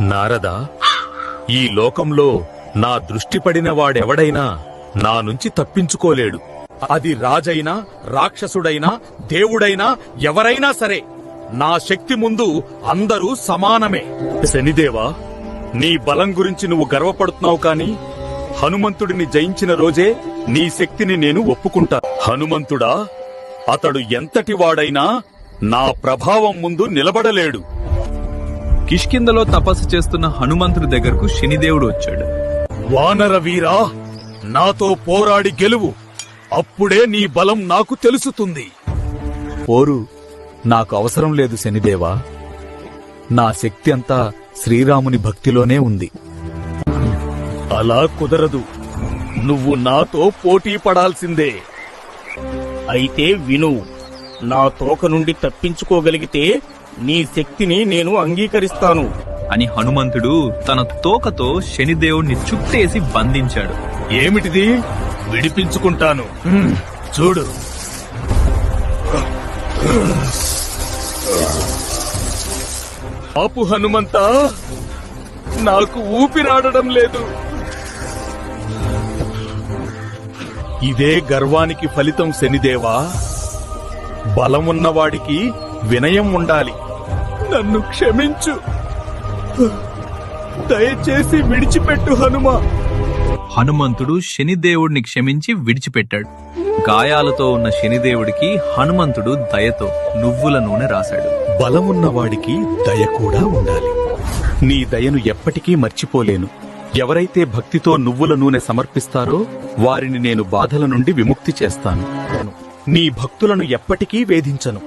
నారదా, ఈ లోకంలో నా దృష్టి పడిన వాడెవడైనా నా నుంచి తప్పించుకోలేడు. అది రాజైనా, రాక్షసుడైనా, దేవుడైనా, ఎవరైనా సరే నా శక్తి ముందు అందరూ సమానమే. శనిదేవా, నీ బలం గురించి నువ్వు గర్వపడుతున్నావు కాని హనుమంతుడిని జయించిన రోజే నీ శక్తిని నేను ఒప్పుకుంటా. హనుమంతుడా, అతడు ఎంతటి వాడైనా నా ప్రభావం ముందు నిలబడలేడు. కిష్కింధలో తపస్సు చేస్తున్న హనుమంతుడి దగ్గరకు శనిదేవుడు వచ్చాడు. వానర వీరా, నాతో పోరాడి గెలువు. అప్పుడే నీ బలం నాకు తెలుసుతుంది. పోరు నాకు అవసరం లేదు శనిదేవా. నా శక్తి అంతా శ్రీరాముని భక్తిలోనే ఉంది. అలా కుదరదు. నువ్వు నాతో పోటీ పడాల్సిందే. అయితే విను, నా తోక నుండి తప్పించుకోగలిగితే నీ శక్తిని నేను అంగీకరిస్తాను అని హనుమంతుడు తన తోకతో శనిదేవుణ్ణి చుట్టేసి బంధించాడు. ఏమిటిది? విడిపించుకుంటాను, చూడు. ఆపు హనుమంత, నాకు ఊపిరాడడం లేదు. ఇదే గర్వానికి ఫలితం శనిదేవా. బలమున్నవాడికి వినయం ఉండాలి. నన్ను క్షమించు, దయచేసి విడిచిపెట్టు హనుమా. హనుమంతుడు శనిదేవుడిని క్షమించి విడిచిపెట్టాడు. గాయాలతో ఉన్న శనిదేవుడికి హనుమంతుడు దయతో నువ్వుల నూనె రాశాడు. బలమున్నవాడికి దయ కూడా ఉండాలి. నీ దయను ఎప్పటికీ మర్చిపోలేను. ఎవరైతే భక్తితో నువ్వుల నూనె సమర్పిస్తారో వారిని నేను బాధల నుండి విముక్తి చేస్తాను. నీ భక్తులను ఎప్పటికీ వేధించను.